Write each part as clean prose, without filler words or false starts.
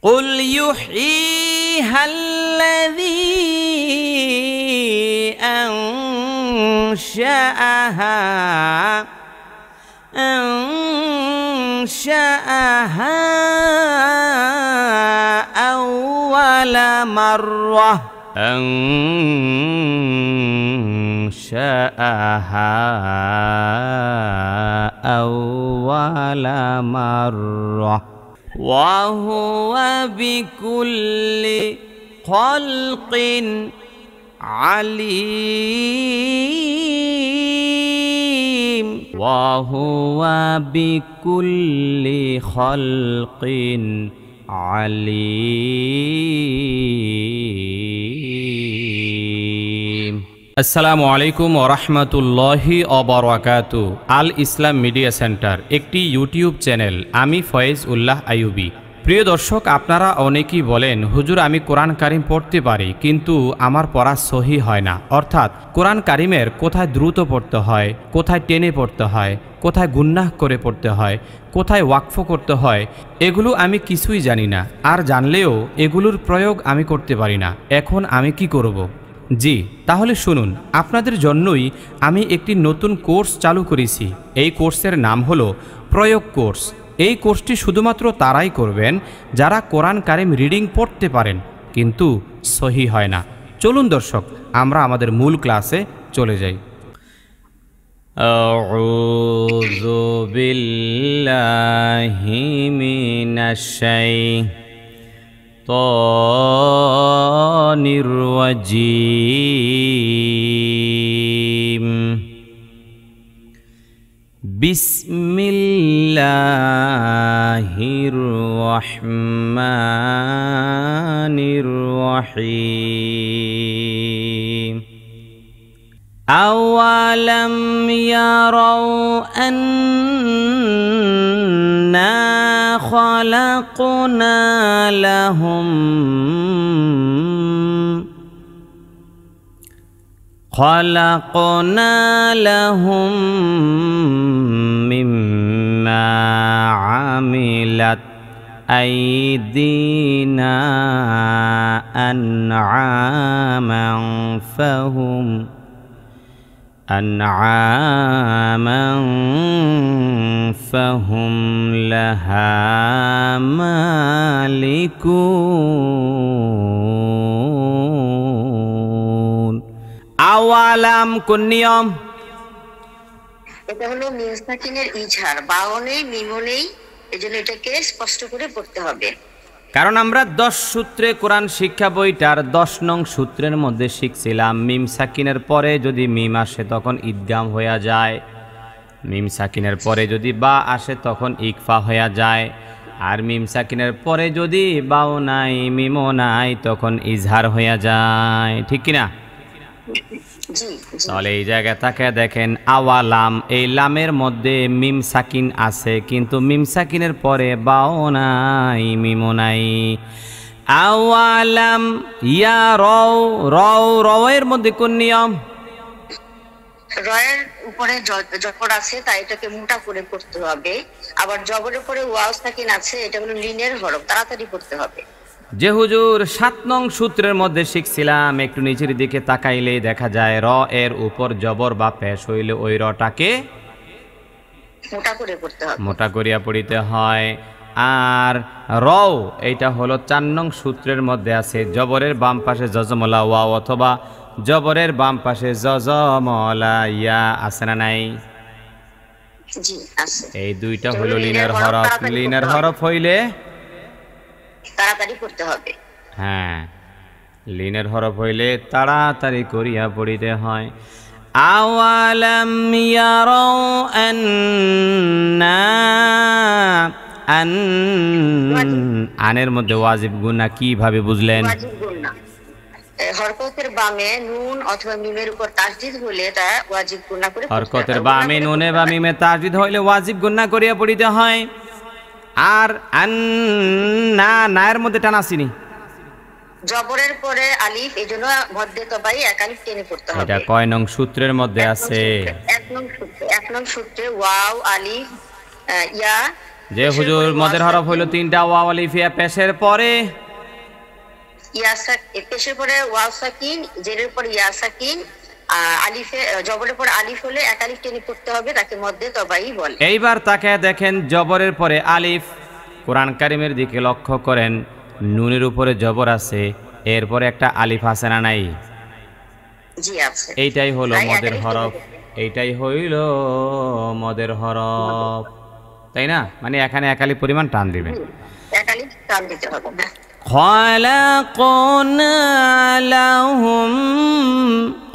قل يحييها الذي أنشأها أول مرة وهو بكل خلق عليم وهو بكل خلق عليم আসসালামু আলাইকুম ওয়া রাহমাতুল্লাহি ওয়া বারাকাতুহু। আল ইসলাম মিডিয়া সেন্টার একটি ইউটিউব চ্যানেল। আমি ফয়েজ উল্লাহ আইয়ুবী। প্রিয় দর্শক, আপনারা অনেকেই বলেন, হুজুর আমি কোরআন কারিম পড়তে পারি কিন্তু আমার পড়া সহি হয় না। অর্থাৎ কোরআন কারিমের কোথায় দ্রুত পড়তে হয়, কোথায় টেনে পড়তে হয়, কোথায় গুন্নাহ করে পড়তে হয়, কোথায় ওয়াকফ করতে হয়, এগুলো আমি কিছুই জানি না। আর জানলেও এগুলোর প্রয়োগ আমি করতে পারি না। এখন আমি কি করব? জি, তাহলে শুনুন, আপনাদের জন্যই আমি একটি নতুন কোর্স চালু করেছি। এই কোর্সের নাম হলো প্রয়োগ কোর্স। এই কোর্সটি শুধুমাত্র তারাই করবেন যারা কোরআন কারিম রিডিং পড়তে পারেন কিন্তু সহি হয় না। চলুন দর্শক, আমরা আমাদের মূল ক্লাসে চলে যাই। আউযু বিল্লাহি মিনাশ শাইতানির রাজীম। বিসমিল্লাহির রহমানির রহিম। আওয়ালাম ইয়ারাউ আন্না খালাকনা লাহুম মিম্মা আমিলাত আইদিনা আনআমান ফাহুম লাহা মালিকুন। আওয়ালাম কোন নিয়ম? এটা হলো মিম সাকিনের ইজহার, বাও নেই মিমও নেই, এজন্য এটাকে স্পষ্ট করে পড়তে হবে। কারণ আমরা 10 সূত্রে কোরআন শিক্ষা বইটার 10 নং সূত্রের মধ্যে শিখছিলাম মিম সাকিনের পরে যদি মিম আসে তখন ইদগাম হয়ে যায়, মিম সাকিনের পরে যদি বা আসে তখন ইকফা হয়ে যায়, আর মিম সাকিনের পরে যদি বাও নাই মিমও নাই তখন ইজহার হয়ে যায়। ঠিক কিনা? তাহলে এই জায়গায় তাকে দেখেন, আওয়ালাম, এই লামের মধ্যে মিম সাকিন আছে কিন্তু মিম সাকিনের পরে বাও নাই মিমও নাই। আওয়ালাম ইয়া রও এর মধ্যে কোন নিয়ম? রয়ের উপরে জবর আছে তাই এটাকে মোটা করে পড়তে হবে, আবার জবরের উপরে ওয়াও সাকিন আছে, এটা হলো লিনের হরফ, তাড়াতাড়ি পড়তে হবে। যে হুজুর 7 নং সূত্রের মধ্যে শিখছিলাম, একটু নিচের দিকে তাকাইলে দেখা যায় র এর উপর জবর বা পেশ হইলে ওই রটাকে মোটা করে পড়তে হবে, মোটা করিয়া পড়িতে হয়। আর রও এইটা হলো 4 নং সূত্রের মধ্যে আছে, জবরের বাম পাশে জজমলা ওয়াও অথবা জবরের বাম পাশে জজমলা ইয়া আছে না নাই? জি আছে। এই দুইটা হলো লিনের হরফ। লিনের হরফ হইলে তাড়াতাড়ি পড়তে হবে। হ্যাঁ, লিনের হরফ হইলে তাড়াতাড়ি করিয়া পড়িতে হয়। আওয়ালাম ইয়ারাউ আন্না আনের মধ্যে ওয়াজিব গুনা কিভাবে বুঝলেন? ওয়াজিব গুনা হরকতের বামে নুন অথবা মিমের উপর তাসদীদ হলে তা ওয়াজিব গুনা করে, হরকতের বামে নুনে বা মিমে তাসদীদ হইলে ওয়াজিব গুনা করিয়া পড়িতে হয়। আর আন্না নায়ের মধ্যে টান আসেনি, জবরের পরে আলিফ, এজন্য মধ্যে তবাই এক আলিফ টেনে পড়তে হবে। এটা কয় নং সূত্রের মধ্যে আছে? 1 নং সূত্রে ওয়াও আলিফ ইয়া যে হুজুর মদের হরফ হইল তিনটা, ওয়াও আলিফ ইয়া পেশের পরে পেশের পরে ওয়াও সাকিন, জেরের পরে ইয়া সাকিন, আলিফে জবরের পরে আলিফ হলে এক আলিফ টেনে পড়তে হবে, তাকে মধ্যে তবাই বলে। এইবার তাকে দেখেন জবরের পরে আলিফ। কোরআন কারিমের দিকে লক্ষ্য করেন, নুনের উপরে জবর আছে, এরপরে একটা আলিফ আছে না নাই? জি আছে। এইটাই হলো তাই মদের এক আলিফ হরফ, টেনে পড়তে এইটাই হইল মদের হরফ, তাই না? মানে এখানে এক আলিফ পরিমাণ টান দিবেন। হবে। এক আলিফ টান দিতে হবে না। খলাকনা লাহুম,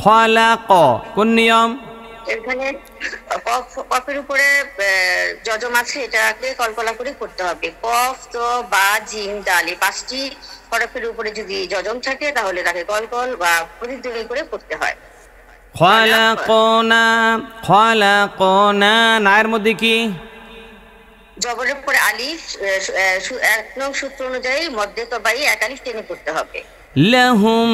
খলাক কোন নিয়ম? এখানে কফের উপরে যজম আছে, এটাকে কলকলা করে করতে হবে। কফ, তো, বা, জিম, দাল, এই 5টি হরফের উপরে যদি যজম থাকে তাহলে তাকে কলকল বা প্রতিধ্বনি করে করতে হয়। খলাকনা, খলাকনা নায়ের মধ্যে কি? জবরের পরে আলিফ, 1 নং সূত্র অনুযায়ী মধ্যে তবাই এক আলিফ টেনে করতে হবে। লাহুম,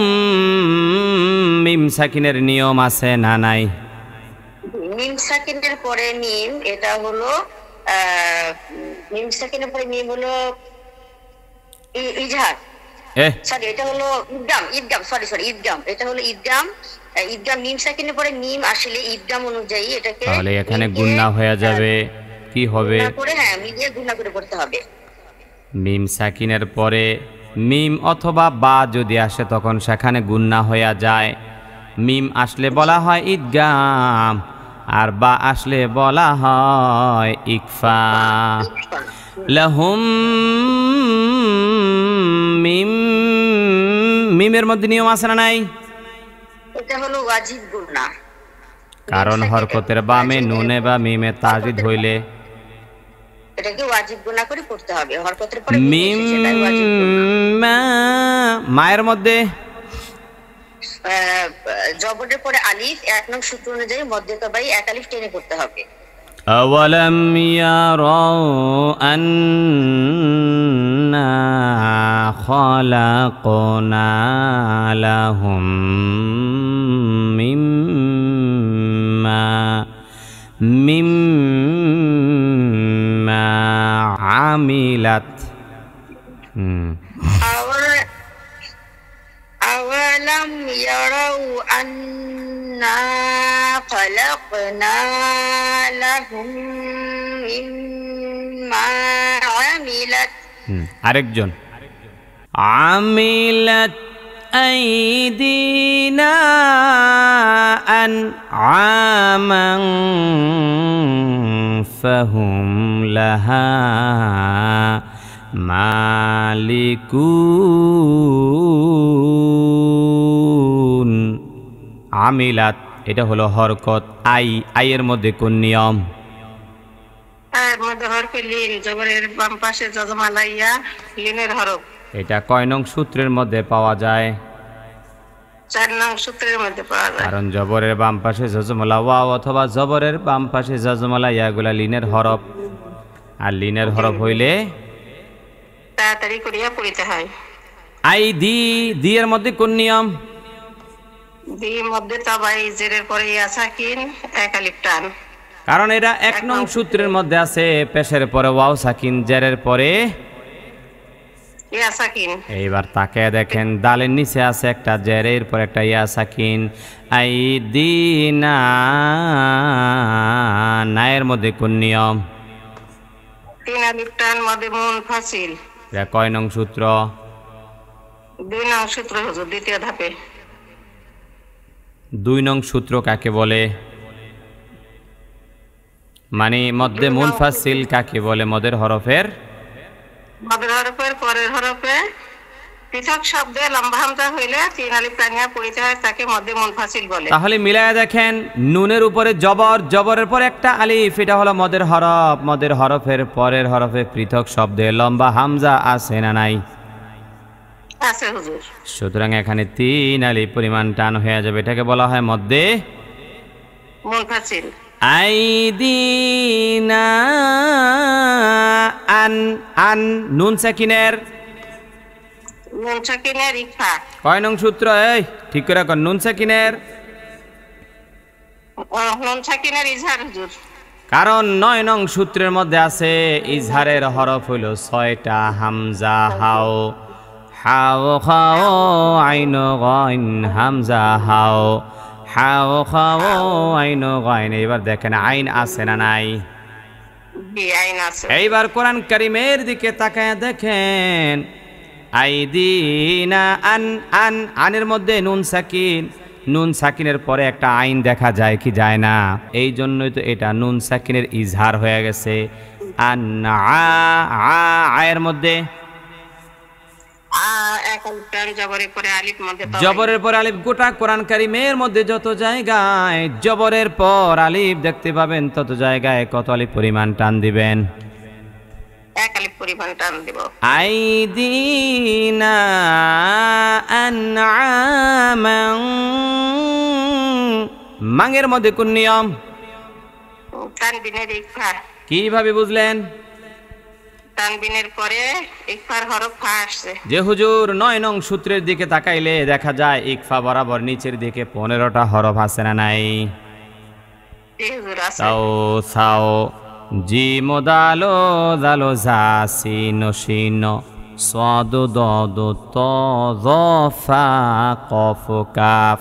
মিম সাকিনের নিয়ম আছে না নাই? মিম সাকিনের পরে মিম, এটা হলো মিম সাকিনের পরে মিম হলো ইজহার, সরি এটা হলো ইদগাম, ইদগাম, সরি ইদগাম, এটা হলো ইদগাম। ইদগাম মিম সাকিনের পরে মিম আসলে ইদগাম অনুযায়ী এটাকে তাহলে এখানে গুণনা হয়ে যাবে, কি হবে? করে হ্যাঁ মিলিয়ে গুণনা করে করতে হবে। মিম সাকিনের পরে মিম অথবা বা যদি আসে তখন সেখানে গুণনা হয়ে যায়। মিম আসলে বলা হয় ইদগাম, আর বা আসলে বলা হয় ইকফা। লাহুম মিম, মিমের মধ্যে নিয়ম আছে না নাই? এটা হলো ওয়াজিব গুণনা, কারণ হরকতের বামে নুনে বা মিমে তাজিদ হইলে এটাকে ওয়াজিব গুণনা করে করতে হবে। হরকতের পরে মিম, মায়ের মধ্যে জবরের পরে আলিফ, 1 নং সূত্র অনুযায়ী মধ্যে তবাই এক আলিফ টেনে করতে হবে। আওয়ালাম ইয়ারাউ আন্না খালাকনা লাহুম মিম্মা আমিলাত। আওয়ালাম ইয়ারাউ আন্না খালাকনা লাহুম মিম্মা আমিলাত। আরেকজন, আমিলাত আইদিনা আনআমান ফাহুম লাহা মালিকুন। আমিলাত এটা হলো হরকত আই, আইয়ের মধ্যে কোন নিয়ম? এর মধ্যে হরফ লিন, জবরের বাম পাশে যজম আলাইয়া, লিনের হরফ। এটা কয় নং সূত্রের মধ্যে পাওয়া যায়? 4 নং সূত্রের মধ্যে পাওয়া যায়। কারণ জবরের বাম পাশে যজমলা ওয়াও অথবা জবরের বাম পাশে যজমলা ইয়াগুলা লিনের হরফ, আর লিনের হরফ হইলে তাড়াতাড়ি করিয়া পড়িতে হয়। আই দি, দি এর মধ্যে কোন নিয়ম? দি মধ্যে তবাই, জেরের পরে ইয়া সাকিন, এক আলিফ টান। কারণ এটা 1 নং সূত্রের মধ্যে আছে, পেশের পরে ওয়াও সাকিন, জেরের পরে ইয়া সাকিন। এইবার তাকে দেখেন দালের নিচে আছে একটা জেরের পর একটা ইয়া সাকিন। আই দি না, নায়ের মধ্যে কোন নিয়ম? 3 আলিফ টান, মধ্যে মুনফাসিল। এটা কয় নং সূত্র? 2 নং সূত্র হুজুর, দ্বিতীয় ধাপে। 2 নং সূত্র কাকে বলে? মানে মধ্যে মুনফাসিল কাকে বলে? মদের হরফের মদের হরফের পরের হরফে পৃথক শব্দে লম্বা হামজা হইলে 3 আলিফ টানিয়া পড়িতে হয়, তাকে মধ্যে মুনফাসিল বলে। তাহলে মিলায়া দেখেন, নুনের উপরে জবর, জবরের পর একটা আলিফ, এটা হলো মদের হরফ। মদের হরফের পরের হরফে পৃথক শব্দে লম্বা হামজা আছে না নাই? আছে হুজুর। সুতরাং এখানে 3 আলিফ পরিমাণ টান হয়ে যাবে, এটাকে বলা হয় মধ্যে মুনফাসিল। আইদিনা আন, আন নুন সাকিনের নুন সাকিনের ইকফা। কয় নং সূত্র? এই ঠিক করে কর। নুন সাকিনের নুন সাকিনের ইজহার হুজুর। কারণ ৯ নং সূত্রের মধ্যে আছে ইজহারের হরফ হইল ৬টা, হামজা হাও, হাও খাও আইন গইন, হামজা হাও, হাও খাও আইন গইন। এবার দেখেন আইন আছে না নাই? এইবার কোরআন কারীমের দিকে তাকায় দেখেন, আইদিনা আন, আন আনের মধ্যে নুন সাকিন, নুন সাকিনের পরে একটা আইন দেখা যায় কি যায় না? এই জন্যই তো এটা নুন সাকিনের ইজহার হয়ে গেছে। আন আয়ের মধ্যে জবরের পরে আলিফ। গোটা কোরআন কারীমের মধ্যে যত জায়গায় জবরের পর আলিফ দেখতে পাবেন তত জায়গায় কত আলিফ পরিমাণ টান দিবেন? এক আলিফ পরিমাণ টান দিব। আইদিনা আনআমান, মাঙের মধ্যে কোন নিয়ম? তানবিনের ইকফা। কিভাবে বুঝলেন? তানবিনের পরে ইকফার হরফ ফা আসছে। যে হুজুর ৯ নং সূত্রের দিকে তাকাইলে দেখা যায় ইকফা বরাবর নিচের দিকে 15টা হরফ আছে না নাই? তাও সাও জিম দালো দালো জা সিন শিন সাদ দাদ তা যা ফা কফ কাফ।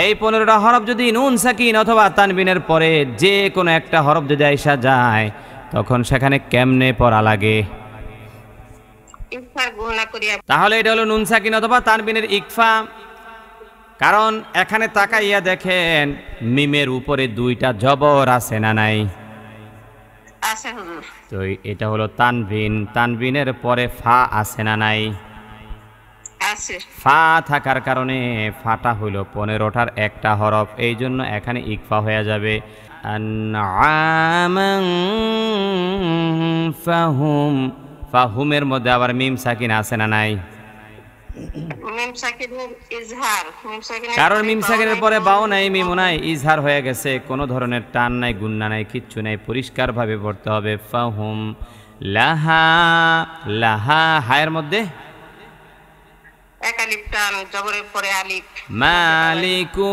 এই 15টা হরফ যদি নুন সাকিন অথবা তানবিনের পরে যে কোনো একটা হরফ যদি আইসা যায় তখন সেখানে কেমনে পড়া লাগে? তাহলে এটা হলো নুন সাকিন অথবা তানবিনের ইকফা। কারণ এখানে তাকাইয়া দেখেন মিমের উপরে 2টা জবর আছে না নাই? আছে হুজুর। তো এটা হলো তানবিন, তানবিনের পরে ফা আছে না নাই? আছে। ফা থাকার কারণে ফাটা হইল 15টার একটা হরফ, এই জন্য এখানে ইকফা হয়ে যাবে। আনআমান ফাহুম, ফাহুমের মধ্যে আবার মিম সাকিন আছে না নাই? মিম সাকিনের ইজহার, কারণ মিম সাকিনের পরে বাও নাই মিমও নাই, ইজহার হয়ে গেছে, কোনো ধরনের টান নাই গুন্না নাই কিচ্ছু নাই, পরিষ্কার ভাবে পড়তে হবে। ফাহুম লাহা, লাহা হায়ের মধ্যে এক আলিফ টান, জবরের পরে আলিফ। মালিকুন,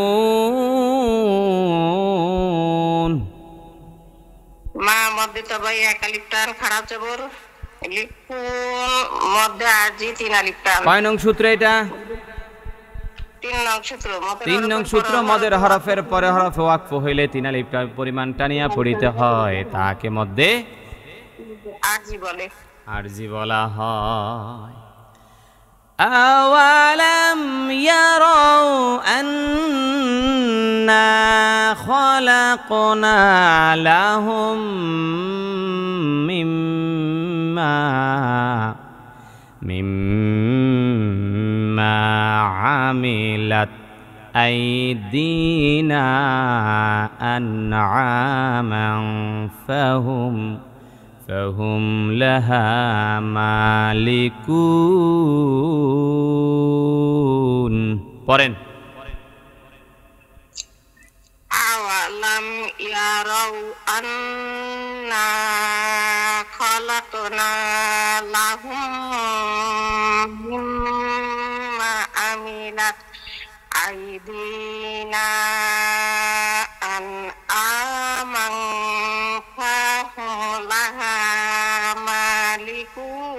মা মধ্যে তবাই এক আলিফ টান, খারাপ জবর, লিকুন মধ্যে আরজি 3 আলিফ টান। কয় নং সূত্র এটা? 3 নং সূত্র। 3 নং সূত্র। মদের হরফের পরে হরফ ওয়াকফ হইলে 3 আলিফ পরিমাণ টানিয়া পড়িতে হয়, তাকে মধ্যে আরজি বলে। আরজি বলা হয়। আওয়ালাম ইয়ারাউ আন্না খালাকনা লাহুম মিম্মা আমিলাত আইদিনা আনআমান ফাহুম লাহা মালিকুন। পড়েন। আওয়ালাম ইয়ারাউ আন্না খালাকনা লাহুম মিম্মা আমিলাত আইদিনা আনআমান ফাহুম লাহা মালিকুন।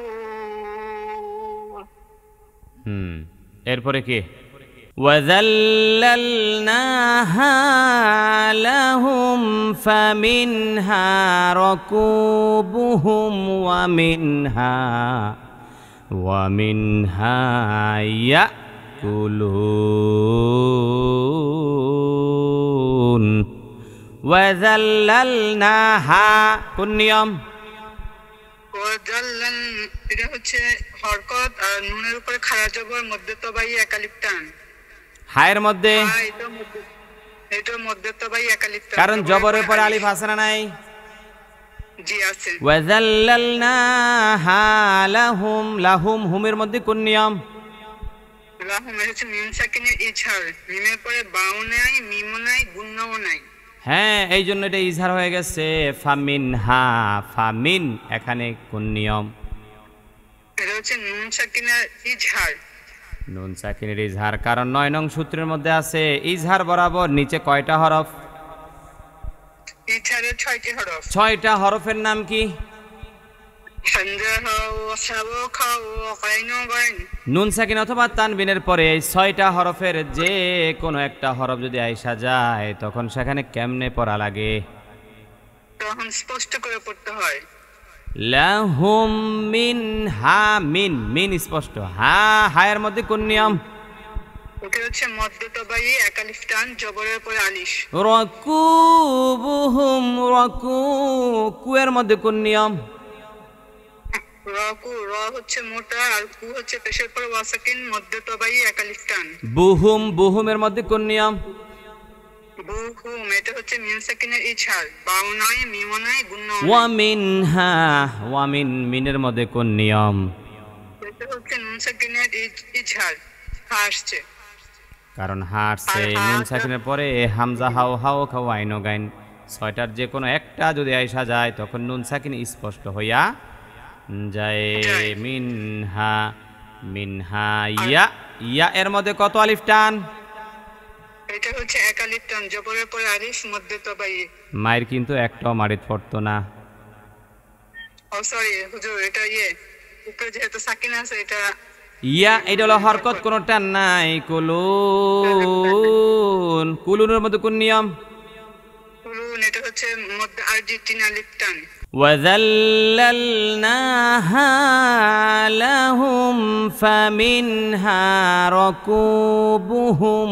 এরপরে কি? وَذَلَّلْنَاهَا لَهُمْ فَمِنْهَا رَكُوبُهُمْ وَمِنْهَا يَأْكُلُونَ। وَذَلَّلْنَاهَا কোন নিয়ম? এটা হচ্ছে হরকত আর নুনের উপরে খাড়া জবর, মধ্যে তবাই এক আলিফ টান। হায়ের মধ্যে এটার মধ্যে তবাই এক আলিফ টান, কারণ জবরের পরে আলিফ আছে না নাই? জি আছে। ওয়াযাল্লালনাহা লাহুম, লাহুম হুমের মধ্যে কোন নিয়ম? লাহুম হচ্ছে মিম সাকিনের ইজহার, মিমের পরে বাও নাই, মিমও নাই, গুন্নাও নাই। হ্যাঁ, এই জন্য এটা ইজহার হয়ে গেছে। ফামিনহা, ফামিন এখানে কোন নিয়ম? এটা হচ্ছে নুন সাকিনের ইজহার, নুন সাকিনের ইজহার। কারণ 9 নং সূত্রের মধ্যে আছে ইজহার বরাবর নিচে কয়টা হরফ? 3টা ইছারের 6টি হরফ। 6টা হরফের নাম কি? হামজা, ওয়া ওয়া খা ওয়া গাইন গাইন। নুন সাকিন অথবা তানবিনের পরে এই 6টা হরফের যে কোনো একটা হরফ যদি আইসা যায় তখন সেখানে কেমনে পড়া লাগে? তখন স্পষ্ট করে পড়তে হয়। লাহুম মিন হা, মিন মিন স্পষ্ট। হা, হায়ের মধ্যে কোন নিয়ম? ওটা হচ্ছে মধ্য তবাই এক আলিফ টান, জবরের পরে আলিশ। রাকুবুহুম, রাকু, কুয়ের মধ্যে কোন নিয়ম? রাকু, র হচ্ছে মোটা আর কু হচ্ছে পেশের পর ওয়াসাকিন, মধ্য তবাই এক আলিফ টান। বুহুম, বুহুমের মধ্যে কোন নিয়ম? বুহুম, এটা হচ্ছে মিম সাকিনের ইছার, বাউ নাই, মিম নাই, গুণ নাই। ওয়া মিনহা, ওয়া মিন, মিনের মধ্যে কোন নিয়ম? এটা হচ্ছে নুন সাকিনের ইছার, হা আসছে। কারণ হা আসছে, নুন সাকিনের পরে হামজা, হাও হাও খাও আইন গাইন, 6টার যে কোনো একটা যদি আইসা যায় তখন নুন সাকিন স্পষ্ট হইয়া যায়। মিনহা, মিনহা, ইয়া, ইয়া এর মধ্যে কত আলিফ টান? এটা হচ্ছে এক আলিফ টান, জবরের পরে আলিশ, মধ্য তবাই। মায়ের কিন্তু একটাও মারিত পড়তো না। ও সরি হুজুর, এটা উপরে যেহেতু সাকিন আছে এটা ইয়া, এটা হলো হরকত, কোনো টান নাই। কুলুন, কুলুনের মধ্যে কোন নিয়ম? কুলুন, এটা হচ্ছে মধ্য আরজি 3 আলিফ টান। وذللناها لهم فمنها ركوبهم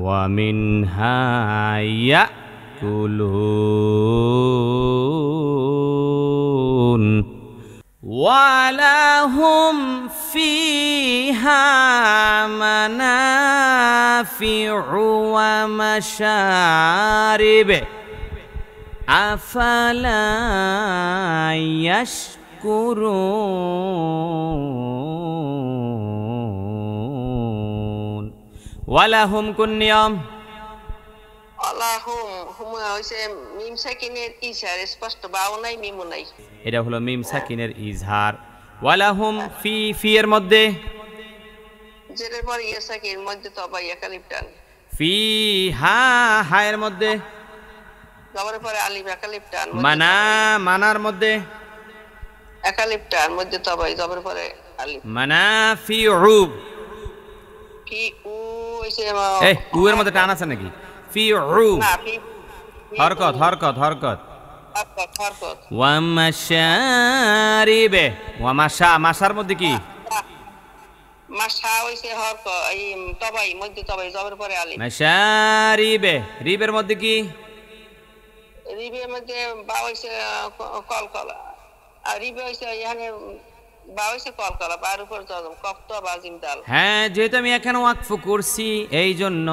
ومنها يأكلون ولهم فيها منافع ومشارب أفلا يشكرون ولهم কোন নিয়ম? আল্লাহুম, হুম হইছে মিম সাকিনের ইশার, স্পষ্ট, বাউ নাই, মিম নাই। এটা হলো মিম সাকিনের ইজহার। ওয়ালাহুম ফি, ফি এর মধ্যে জেরের পর ইয়া সাকিন, মধ্যে তবাই এক আলিফ টান। ফি হা, হায়ের মধ্যে জবরের পরে আলিফ এক আলিফ টান। মানা, মানার মধ্যে এক আলিফ টান, মধ্যে তবাই, জবরের পরে আলিফ। মানাফিউ, ফি উ হইছে এই উ এর মধ্যে টান আছে নাকি? ফিউ, না, ফি হরকত, হরকত, হরকত। হরকত, হরকত। ওয়া মাশারিবে, ওয়া মাশা, মাশার মধ্যে কি? মাশা হইছে হরকত, এই তবাই, মধ্যে তবাই, জবরের পরে আলিফ। মাশারিবে, রিবের মধ্যে কি? রিবের মধ্যে বা হইছে কলকলা, আর রিবে হইছে এখানে বা হইছে কলকলা, বার উপর জজম, কফত বা জিম দাল। হ্যাঁ, যেহেতু আমি এখানে ওয়াকফ করছি এই জন্য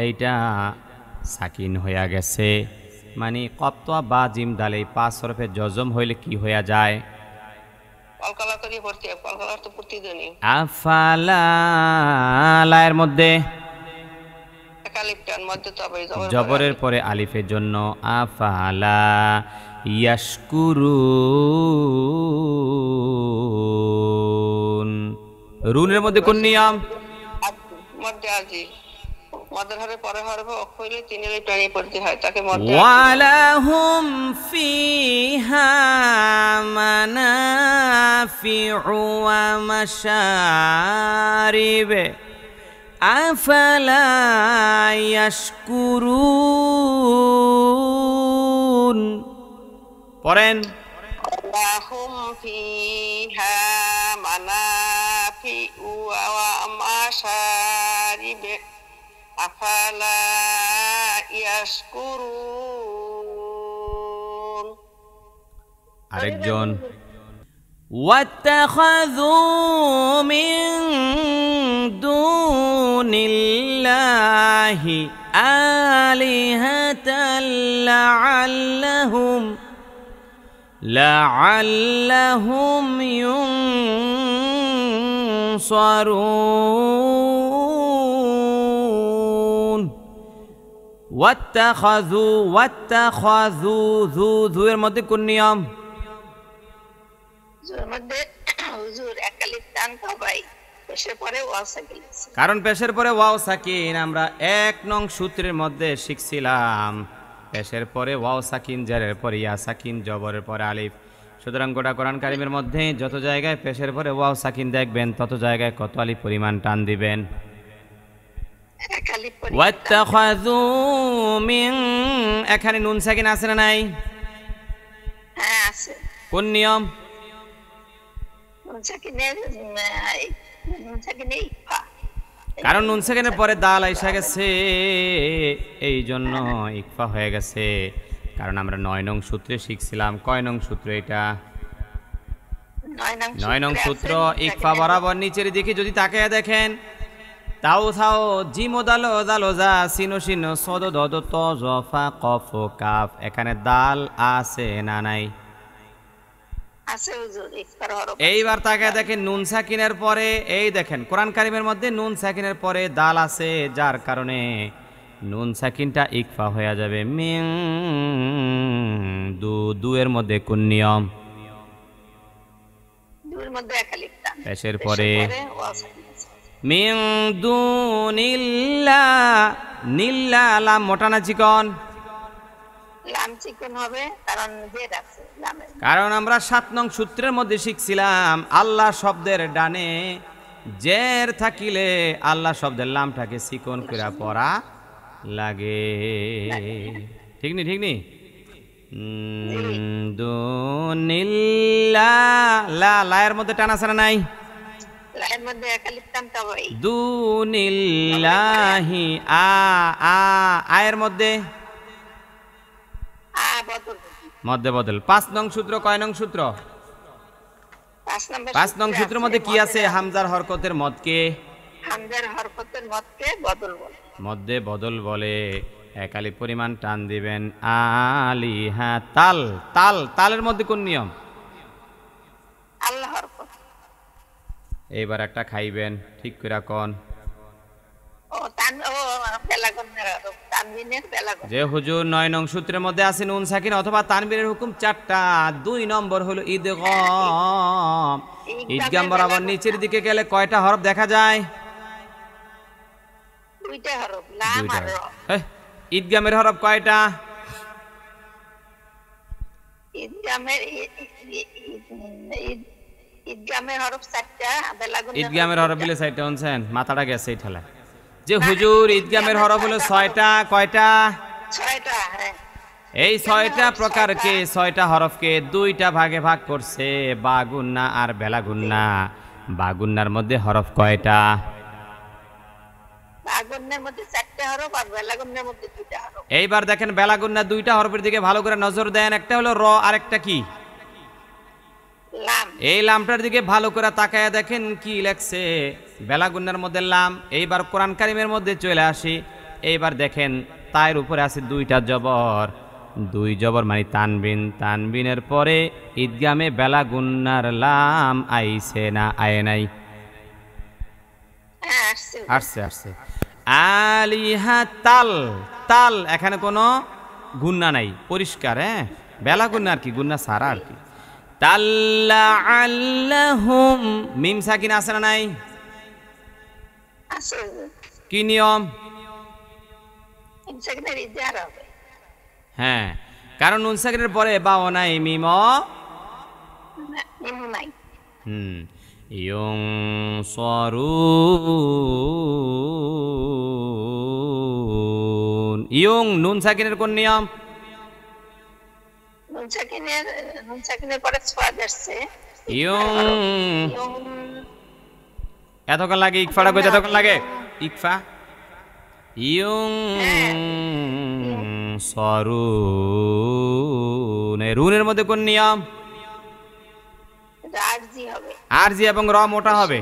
এইটা সাকিন হইয়া গেছে। মানে কপ্তোয়া বা জিম দাল এই 5 হরফে জজম হইলে কি হইয়া যায়? কলকলা করে পড়তে, কলকলা তো প্রতিদিনই। আফালা, লায়ের মধ্যে এক আলিফ টান, মধ্যে তবাই, জবরের পরে আলিফের জন্য আফালা ইয়াশকুরুন। রুনের মধ্যে কোন নিয়ম? মধ্যে আজি, মধ্যের হরে পরে হরফ হইলে 3 আলিফ টান পড়তে হয়, তাকে মধ্যে। ওয়ালাহুম ফিহা মানাফিউ ওয়া মাশারিব আফালা ইয়াশকুরুন। পড়েন। লাহুম ফিহা মানাফিউ ওয়া মাশারিব আফালা ইয়াশকুরুন। আরেকজন واتخذوا من دون الله آلهة لعلهم ينصرون واتخذوا ذو এর মধ্যে কোন নিয়ম? জোর মধ্যে হুজুর এক আলিফ টান তবাই, পেশের পরে ওয়াও সাকিন আছে। কারণ পেশের পরে ওয়াও সাকিন আমরা 1 নং সূত্রের মধ্যে শিখছিলাম, পেশের পরে ওয়াও সাকিন, জেরের পরে ইয়া সাকিন, জবরের পরে আলিফ। সুতরাং গোটা কোরআন কারিমের মধ্যে যত জায়গায় পেশের পরে ওয়াও সাকিন দেখবেন তত জায়গায় কত আলিফ পরিমাণ টান দিবেন। এক আলিফ পরিমাণ টান। ওয়াত্তাখাযু মিন, এখানে নুন সাকিন আছে না নাই? হ্যাঁ আছে। কোন নিয়ম? নুন সাকিনের ইকফা। কারণ নুন সাকিনের পরে দাল আইসা গেছে, এই জন্য ইকফা হয়ে গেছে। কারণ আমরা 9 নং সূত্রে শিখছিলাম। কয় নং সূত্র এটা? 9 নং সূত্র। ইকফা বরাবর নিচের দিকে যদি তাকায় দেখেন, তাও থাও জিমো দালো দালো যা সিনো সিনো সদ দদ ত জফা কফ কাফ, এখানে দাল আছে না নাই? আছে হুজুর, ইকফার হরফ। এইবার তাকায় দেখেন নুন সাকিনের পরে, এই দেখেন কোরআন কারিমের মধ্যে নুন সাকিনের পরে দাল আছে, যার কারণে নুন সাকিনটা ইকফা হয়ে যাবে। মিং দু এর মধ্যে কোন নিয়ম? দুইয়ের মধ্যে এক আলিফ টান। পেশের পরে ওয়াও সাকিন আছে। মিং দুনিল্লা, নিল্লা লাম মোটা না চিকন? লাম চিকন হবে, কারণ জের আছে লামে। কারণ আমরা 7 নং সূত্রের মধ্যে শিখছিলাম আল্লাহ শব্দের ডানে জের থাকিলে আল্লাহ শব্দের লামটাকে চিকন করে পড়া লাগে। ঠিক নি? ঠিক নি? দুনিল্লা, লা লায়ের মধ্যে টান আছে না নাই? লায়ের মধ্যে এক আলিফ টান তবেই। দুনিল্লাহি, আয়ের মধ্যে বদল। মধ্যে বদল। 5 নং সূত্র কয় নং সূত্র? 5 নং সূত্রের মধ্যে কি আছে? হামজার হরকতের মদকে, হামজার হরকতের মদকে বদল বলে। মধ্যে বদল বলে। এক আলিফ পরিমাণ টান দিবেন। আলিহা তাল, তাল তালের মধ্যে কোন নিয়ম? আল্লাহ হরকত। এইবার একটা খাইবেন, ঠিক করে কোন? বেলাগুনের হরফ, তানবিনের বেলাগুন। যে হুজুর 9 নং সূত্রের মধ্যে আছে নুন সাকিন অথবা তানবীরের হুকুম 4টা। 2 নম্বর হলো ইদগাম। ইদগাম বরাবর নিচের দিকে গেলে কয়টা হরফ দেখা যায়? 2টা হরফ, লাম আর র। ইদগামের হরফ কয়টা? ঈদগামের হরফ 4টা, বেলাগুনের ঈদগামের হরফ বলে 4টা শুনছেন, মাথাটা গেছে এই ঠেলা। যে হুজুর ঈদগামের হরফ হলো 6টা, কয়টা? 6টা। হ্যাঁ, এই 6টা প্রকারকে, 6টা হরফকে 2টা ভাগে ভাগ করছে, বাগুন্না আর বেলাগুন্না। বাগুন্নার মধ্যে হরফ কয়টা? বাগুনের মধ্যে 4টা হরফ আর বেলাগুনের মধ্যে 2টা হরফ। এইবার দেখেন বেলাগুন্না 2টা হরফের দিকে ভালো করে নজর দেন। একটা হলো র, আর একটা কি? লাম। এই লামটার দিকে ভালো করে তাকায় দেখেন কি লেখছে? বেলাগুন্নার মধ্যে লাম। এইবার কোরআন কারিমের মধ্যে চলে আসি। এইবার দেখেন তায়ের উপরে আছে 2টা জবর, 2 জবর মানে তানবিন। তানবিনের পরে ঈদগামে বেলাগুন্নার লাম আইছে না আয় নাই? হ্যাঁ, আসছে। আসছে আসছে। আলিহা তাল, তাল এখানে কোনো গুন্না নাই, পরিষ্কার। হ্যাঁ, বেলাগুন্না আর কি, গুন্না সারা আর কি। তাল্লা আল্লাহুম, মিম সাকিন আছে না নাই? আসছে। কি নিয়ম? ইনসাকিনের ইজার হবে। হ্যাঁ, কারণ নুন সাকিনের পরে বাও নাই, মিম মিম নাই। ইয়ং সরুন, ইয়ং নুন সাকিনের কোন নিয়ম? নুন সাকিনের পরে সোয়াদ আসছে। ইয়ং এতক্ষণ লাগে ইকফাটা কইতে, এতক্ষণ লাগে ইকফা। ইয়ং সরুন, রুনের মধ্যে কোন নিয়ম? আরজি হবে। আরজি এবং র মোটা হবে,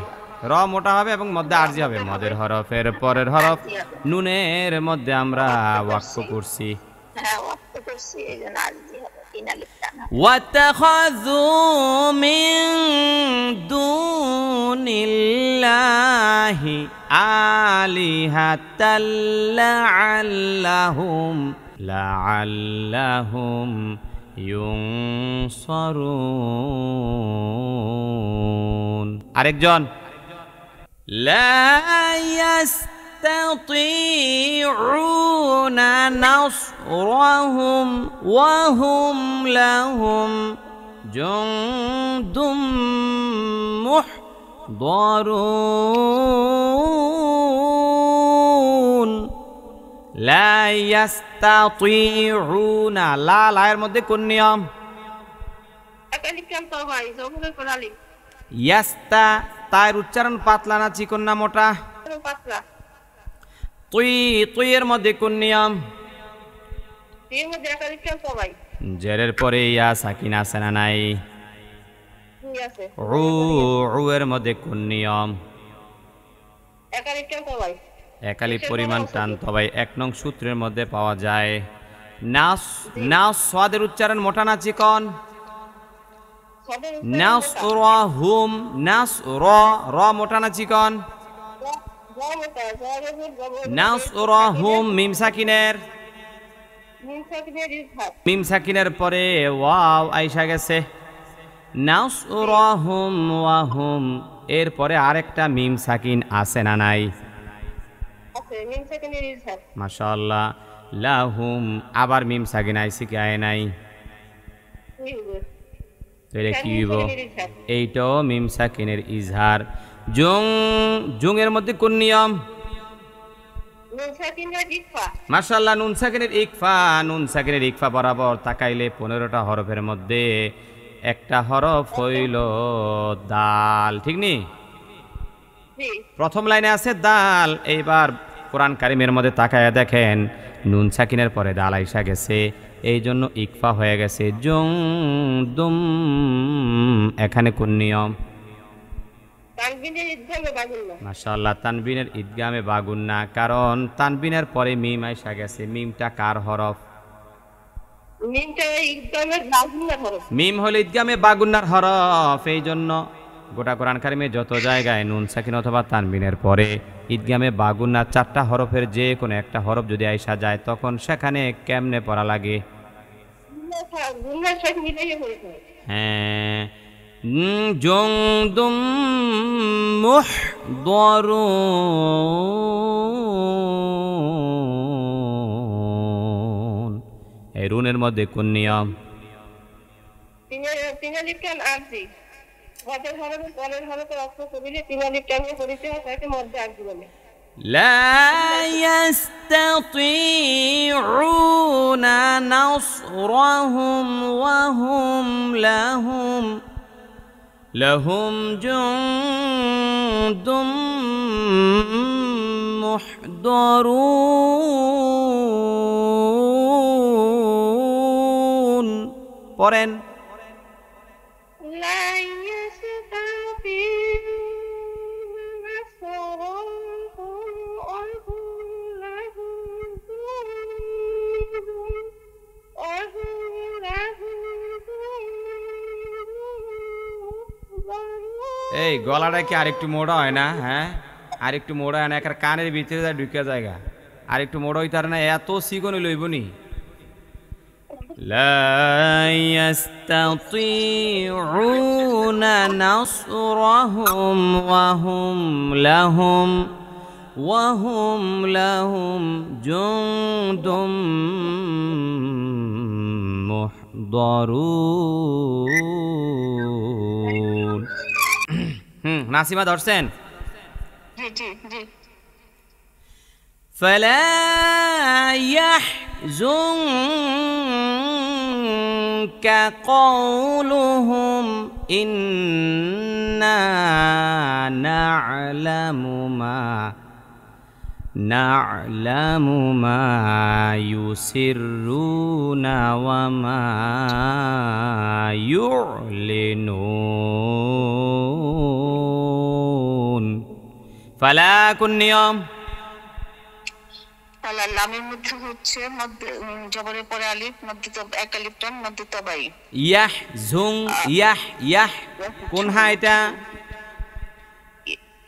র মোটা হবে এবং মধ্যে আরজি হবে। মদের হরফের পরের হরফ নুনের মধ্যে আমরা ওয়াক্ফ করছি। হ্যাঁ, ওয়াক্ফ করছি, এইজন্য আরজি হবে। 3 আলিফ টান। ওয়াতাখাযু মিন দুনিল্লাহি আলিহাতাল লাআল্লাহুম ইউনসারুন। আরেকজন لا يستطيعون نصرهم وهم لهم جند محضرون لا يستطيعون লা লায়ের মধ্যে কোন নিয়ম ইয়াস্তা তার উচ্চারণ পাতলা না চিকন না মোটা তুই তুই এর মধ্যে কোন নিয়ম জেরের পরে ইয়া সাকিন আছে না নাই উ উ এর মধ্যে কোন নিয়ম একালিপ পরিমাণ টান তবে 1 নং সূত্রের মধ্যে পাওয়া যায় নাস নাস সাদের উচ্চারণ মোটা না চিকন নাসরাহুম নাস র মোটা না চিকন নাসরাহুম মিম সাকিনের পরে ওয়াও আইসা গেছে নাসরাহুম ওয়াহুম এর পরে আরেকটা মিম সাকিন আছে না নাই মাশাআল্লাহ লাহুম আবার মিম সাকিন আইছে কি আয় নাই তাহলে কি হইব এইটাও মিম সাকিনের ইজহার জুং জুং এর মধ্যে কোন নিয়ম মাশাআল্লাহ নুন সাকিনের ইকফা বরাবর তাকাইলে 15টা হরফের মধ্যে একটা হরফ হইল দাল ঠিক নি প্রথম লাইনে আছে দাল এইবার কোরআন কারিমের মধ্যে তাকায়া দেখেন নুন সাকিনের পরে দাল আইসা গেছে এই জন্য ইকফা হয়ে গেছে জুং দুম এখানে কোন নিয়ম মাশাআল্লাহ তানবিনের ইদগামে বাগুন না কারণ তানবিনের পরে মিম আইসা গেছে মিমটা কার হরফ মিম হলো ইদগামে বাগুন্নার হরফ এই জন্য গোটা কোরআন কারিমে যত জায়গায় নুন সাকিন অথবা তানবিনের পরে ইদগামে বাগুন্না 4টা হরফের যে কোনো একটা হরফ যদি আইসা যায় তখন সেখানে কেমনে পড়া লাগে হ্যাঁ জং দুম মুহদরুন এই রুনের মধ্যে কোন নিয়ম لا يستطيعون نصرهم وهم لهم جند محضرون পড়েন এই গলাটা কি আরেকটু মোড়া হয় না হ্যাঁ আরেকটু মোড়া হয় না একার কানের ভিতরে যায় ঢুকে জায়গা আরেকটু মোড়া হইতার না এত চিকন লইবনি لا يستطيعون نصرهم وهم لهم جند محضرون নাসিমা ধরছেন فلا يحزنك قولهم إنا نعلم ما يسرون وما يعلنون فلا كن يوم লামের মধ্যে হচ্ছে জবরের পরে আলিফ মধ্যে তো এক আলিফ টান মধ্যে তবাই ইয়াহজুং ইয়াহ কোন হা এটা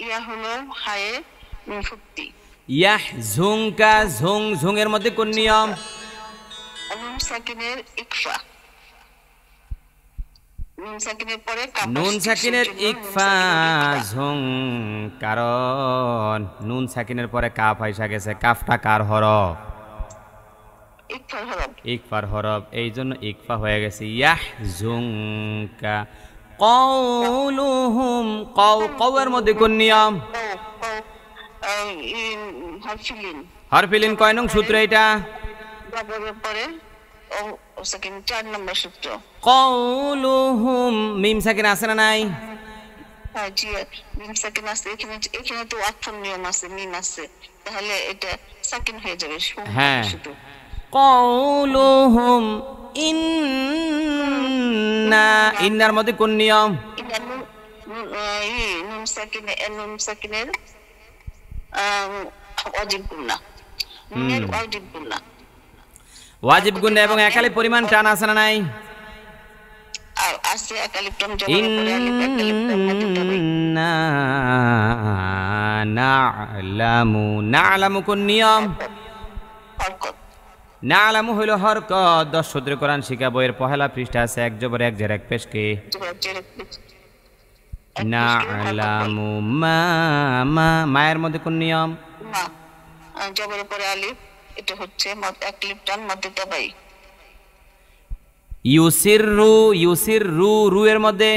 ইয়া হলো হায়ে ফুক্তি ইয়াহজুংকা ঝুং ঝুং এর মধ্যে কোন নিয়ম নুন সাকিনের ইকফা নুন সাকিনের পরে কাফ নুন আসছে, সাকিনের সেজন্য নুন ইকফা সাকিনের ইকফা। ঝুং, কারণ নুন সাকিনের পরে কাফ আইসা গেছে। কাফটা কার হরফ? ইকফার হরফ। ইকফার হরফ, এই জন্য ইকফা হয়ে গেছে। ইয়াহ ঝুংকা কওলুহুম, কওয়ের মধ্যে কোন নিয়ম? হরফিলিন। হরফিলিন কয় নং সূত্র এটা? জবরের পরে ও সাকিন 4 নম্বর সূত্র। কওলুহুম, মিম সাকিন আছে না নাই? হ্যাঁ জি, মিম সাকিন আছে এখানে। এখানে তো ওয়াকফের নিয়ম আছে, মিম আছে, তাহলে এটা সাকিন হয়ে যাবে হ্যাঁ। শুধু। কওলুহুম ইন্না, ইন্নার মধ্যে কোন নিয়ম? এটা নুন সাকিনের ওয়াজিব গুন্না, নুনের ওয়াজিব গুন্না। ওয়াজিব গুন্না এবং একালি পরিমাণ টান আছে না নাই? আর আছে একালিপ্টম জবরের পরে আলিফ, একালিপ্টম মধ্যে তবে ইন্না না'লামু, না'লামু কোন নিয়ম? হরকত। না'লামু হইল হরকত। 10 সূত্রে কোরআন শিক্ষা বইয়ের পহেলা পৃষ্ঠা আছে, এক জবর এক জের এক পেশকে। না'লামু মা, মায়ের মধ্যে কোন নিয়ম? মা জবরের পরে আলিফ, এটা হচ্ছে একালিপ্টম মধ্যে তবাই। ইউসিররু, ইউসিররু, রু এর মধ্যে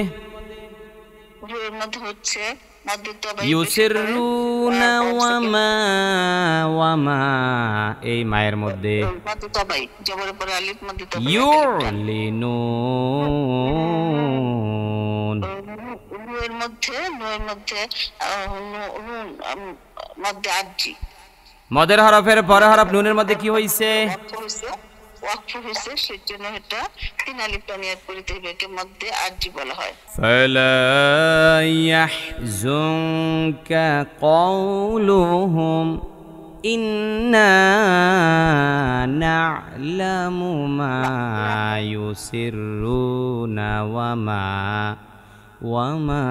রুয়ের মধ্যে হচ্ছে মধ্যে তবাই। ইউসিররুনা ওয়ামা, ওয়ামা এই মায়ের মধ্যে মধ্যে তবাই, জবরের পরে আলিফ মধ্যে তবাই। ইউলিনুন, রুয়ের মধ্যে নুন মধ্যে আরজি। মদের হরফের পরে হরফ নুনের মধ্যে কি হইছে? ওয়াকফ হয়েছে, সেজন্য এটা 3 আলিফ টানিয়াত পড়িতে হবে, একে মধ্যে আরজি বলা হয়। ফালা ইয়াহজুনকা কওলুহুম ইন্না না'লামু মা ইউসিররুনা ওয়ামা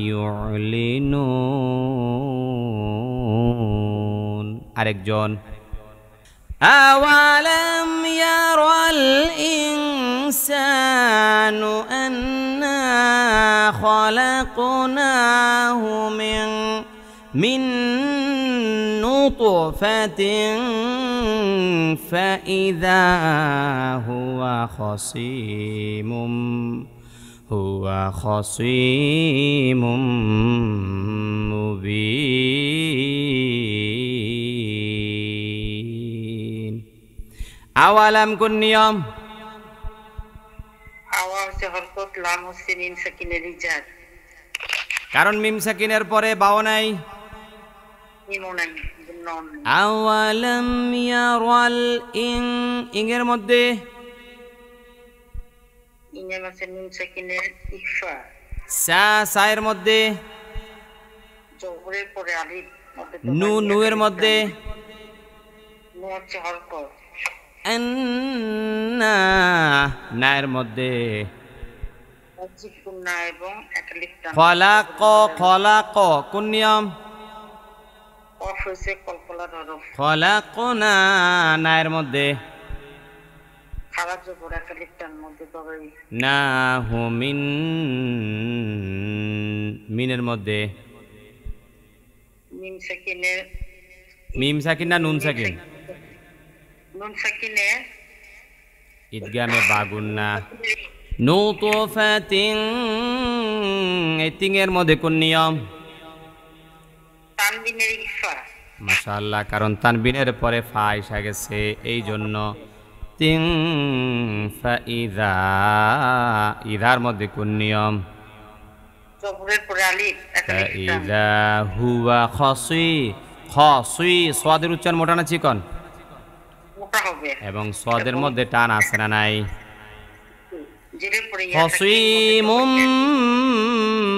ইউলিনুন। আরেকজন أولم يرى الإنسان أنا خلقناه من نطفة فإذا هو خصيم مبين। আওয়ালাম কোন নিয়ম? আওয়া হচ্ছে হরকত, লাম হচ্ছে মিম সাকিনের ইজার, কারণ মিম সাকিনের পরে বাও নাই। মিমও নাই, গুন্নাও নাই। আওয়ালাম ইয়ারাল ইং এর মধ্যে ইনের আছে মিম সাকিনের ইকফা, সায়ের মধ্যে জবরের পরে আলিফ মধ্যে নু এর মধ্যে নু হচ্ছে হরকত, আন্না, না এর মধ্যে ওয়াজিব গুন্না এবং একালিফ টান। খলাক কোন নিয়ম? কফ হচ্ছে কলকলার হরফ, খলাকনা, না এর মধ্যে খারাপ জবর একালিফ টান মধ্যে তবে না হুমিন, মিনের মধ্যে মিম সাকিনের, মিম সাকিন না নুন সাকিন? নুন সাকিনের ঈদগামে বাগুন্না। নুতফাতিন, এই তিন এর মধ্যে কোন নিয়ম? তানবিনের ইকফা, মাশাআল্লাহ, কারণ তানবিনের পরে ফা এসে গেছে, এই জন্য তিন। ফাইদা, ইদার মধ্যে কোন নিয়ম? জবরের পরে আলিফ একালিফ টান। ফাইদা হুয়া খসি, সোয়াদের উচ্চারণ মোটা না চিকন? মোটা হবে, এবং সোয়াদের মধ্যে টান আছে না নাই? জেরের পরে ইয়া খসিমুম,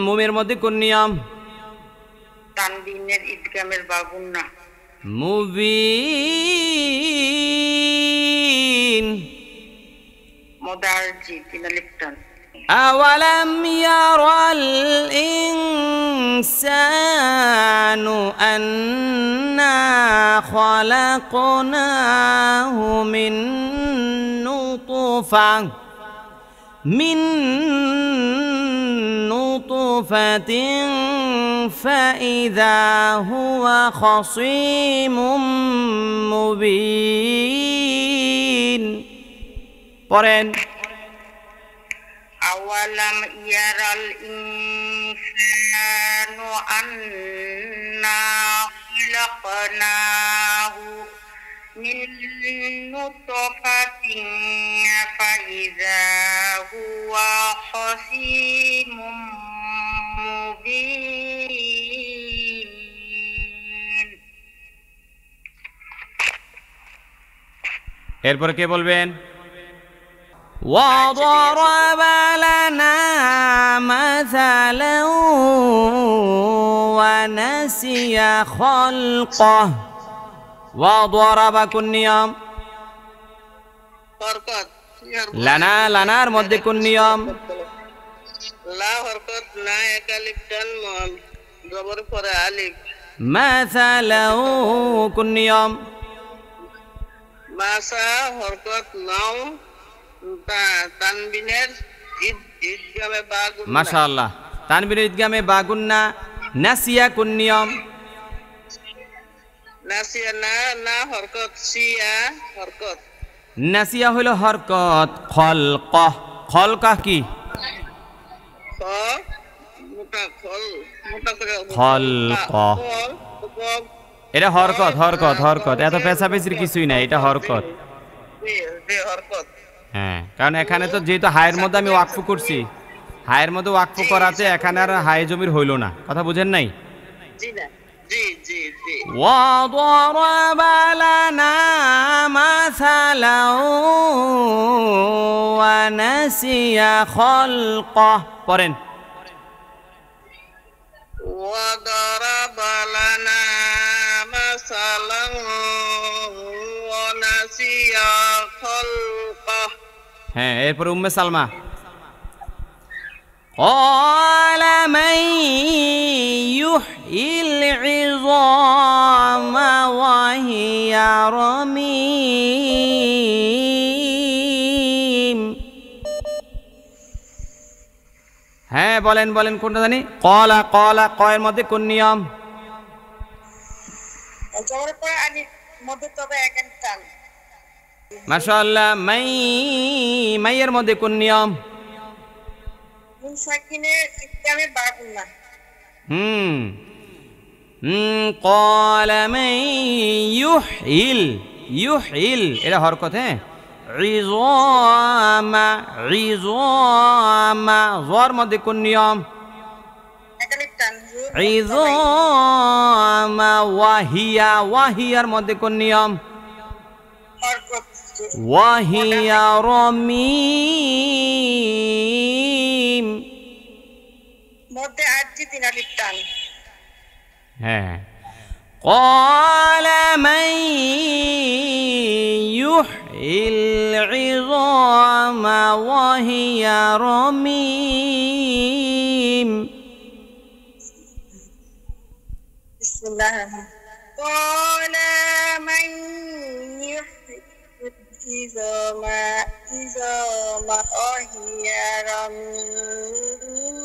মুমের মধ্যে কোন নিয়ম? তানবিনের ইদগামের বাগুন্না। মুবিন, মোদারজি 3 আলিফ টান। আওয়ালাম ইয়ারাল ইনসানু আন্না খালাকনাহু মিন নুতফা মিন নুতফাতিন ফাইযা হুয়া খাসীমুম মুবিন। পড়েন। আওয়ালাম ইয়ারাল ইনসানু আন্না খালাকনাহু মিন নুতফাতিন ফাইযা হুয়া খাসীমুম মুবিন। এরপরে কে বলবেন? وضرب لنا مثلا ونسي خلقه। وضرب কোন নিয়ম? হরকত লানা, লানার মধ্যে কোন নিয়ম? লা হরকত না একালিফ টান জবর পরে আলিফ। মাসালাউ কোন নিয়ম? মাসা হরকত নাও তানবিনের ঈদগামে বা গুন্না। মাশাআল্লাহ, তানবিনের ঈদগামে বা গুন্না। নাসিয়া কোন নিয়ম? নাসিয়া না না হরকত সিয়া হরকত। নাসিয়া হইল হরকত। খলকহ, খলকহ কি? খ মোটা খল মোটা করে খলকহ, এটা হরকত, হরকত, হরকত। এত পেছাপেছির কিছুই নাই, এটা হরকত। হরকত। হ্যাঁ, কারণ এখানে তো যেহেতু হায়ের মধ্যে আমি ওয়াকফ করছি, হায়ের মধ্যে ওয়াকফ করাতে এখানে আর হায়ে জমির হইল না। কথা বুঝেন নাই? জি না, জি জি জি। وضرب لنا مثلا ونسي خلقه। পড়েন। وضرب لنا مثلا ونسي خلقه। হ্যাঁ, এরপরে উম্মে সালমা। قال من يحيي العظام وهي رميم। হ্যাঁ, বলেন বলেন, কোনটা জানি? কলা, কলা, কয়ের মধ্যে কোন নিয়ম? জবরের পরে আলিফ মধ্যে তবে একান টান। মাশাআল্লাহ। মাই, মাইয়ের মধ্যে কোন নিয়ম? নুন সাকিনের ঈদগামে বা গুন্না। قال من يحيي، يحيي এটা হরকত। হ্যাঁ, عظام، عظام জর মধ্যে কোন নিয়ম? একালিফ টান। عظام ওয়াহিয়া, ওয়াহিয়ার মধ্যে কোন নিয়ম? হরকত। ওয়াহিয়া রমিম। মধ্যে আরজি তিন আলিফ টান। হ্যাঁ। قال من يحيي العظام وهي رميم। বিসমিল্লাহির রহমানির রহিম। قال من يحيي العظام وهي رميم।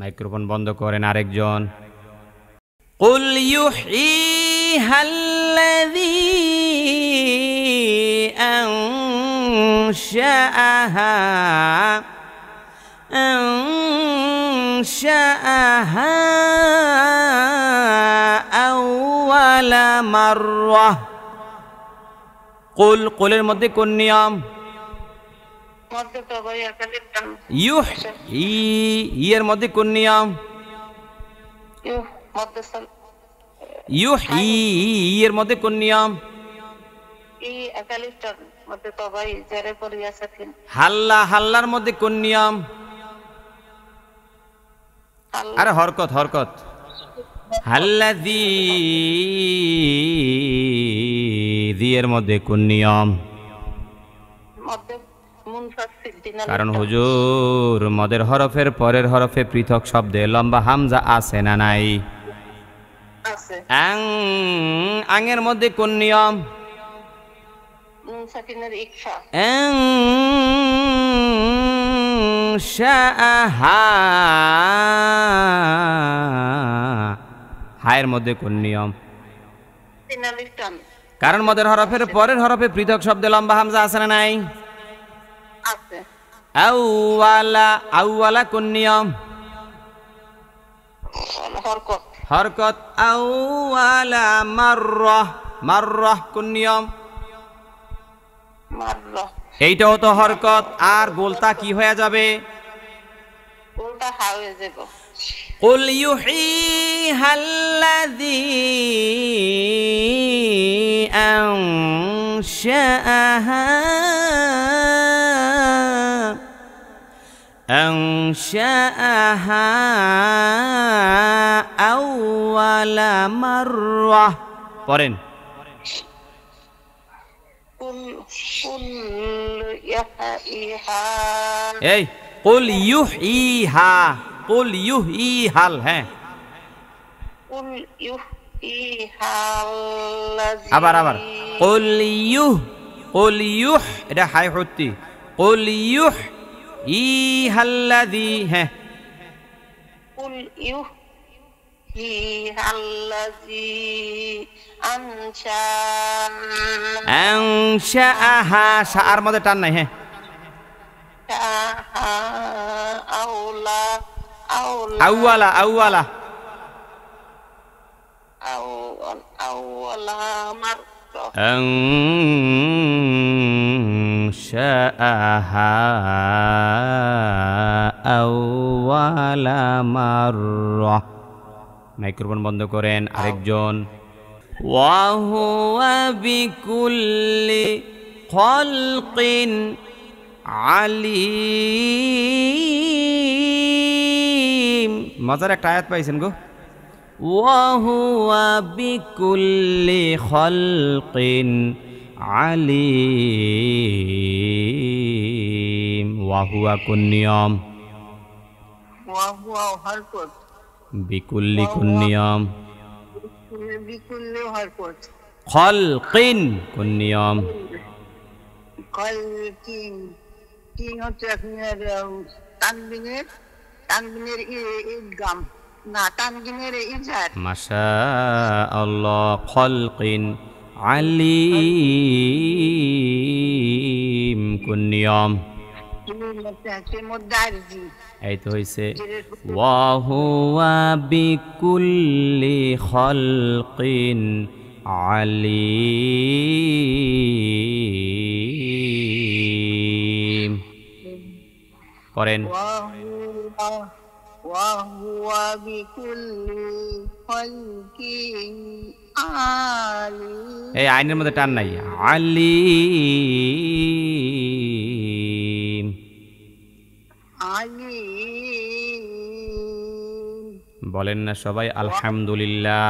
মাইক্রোফোন বন্ধ করেন আরেকজন। قل يحييها الذي أنشأها أول مرة। قل، قলের মধ্যে কোন নিয়ম? মধ্যে তো ভাই একালিফ টান। ইউহয়ি এর মধ্যে কোন নিয়ম? মধ্যে সাল ইউহয়ি এর মধ্যে কোন নিয়ম? ই একালিফ টান মধ্যে তো ভাই জেরে পরিয়া সাকিন। হাল্লা, হাল্লার মধ্যে কোন নিয়ম? আরে হরকত, হরকত। হাল্লাযী, এর মধ্যে কোন নিয়ম? মধ্যে মুনফাসিল দিন। কারণ হুজুর মদের হরফের পরের হরফে পৃথক শব্দে লম্বা হামজা আছে না নাই? আছে। আং, আঙের মধ্যে কোন নিয়ম? নুন সাকিনের ইকফা। আং আনশাআহা হায়ের মধ্যে কোন নিয়ম? তিন আলিফ টান কারণ মদের হরফের পরের হরফে পৃথক শব্দে লম্বা হামজা আছে না নাই? আছে। আউওয়ালা আউওয়ালা কোন নিয়ম? হরকত হরকত আউওয়ালা মাররাহ মাররাহ কোন নিয়ম? মাররা এইটাও তো হরকত। আর গোলতা কি হয়ে যাবে? উল্টা হা হয়ে যাব। কুল ইউহীহাল্লাযী আনশাআহা আউওয়ালা মাররাহ। পড়েন। কুল ইহা এই কুল ইউহীহা কুল ইউহীহাল। হ্যাঁ কুল ইউহীহাল্লাযী আবার কুল ইউহ এটা হাই হতি। কুল ইউহীহাল্লাযী। হ্যাঁ কুল ইউহীহাল্লাযী আনশাআহা শাআর মধ্যে টান নাই। হ্যাঁ আউওয়ালা আউওয়ালা আনশাআহা আউওয়ালা মাররা। মাইক্রোফোন বন্ধ করেন। আরেকজন। ওয়া হুয়া বিকুল্লি খালকিন আলিম। মজার একটা আয়াত পাইছেন গো। ওয়া হুয়া বিকুল্লি খালকিন আলিম। ওয়া হুয়া কোন নিয়ম? ওয়া হুয়া হরকত বিকুল্লি কোন নিয়ম? বিকুল্লি হরকত খালকিন কোন নিয়ম? কলকিন কিন হচ্ছে আপনার তানবিনের ঈদগাম না তানবিনের ইজহার। মাশাআল্লাহ। খালকিন আলিম কোন নিয়ম? এই তো হইছে। ওয়া হুয়া বিকুল্লি খালকিন আলিম। পড়েন। ওয়া হুয়া বিকুল্লি খালকিন আলিম। এই আইনের মধ্যে টান নাই। আলিম আলিম বলেন না সবাই আলহামদুলিল্লাহ।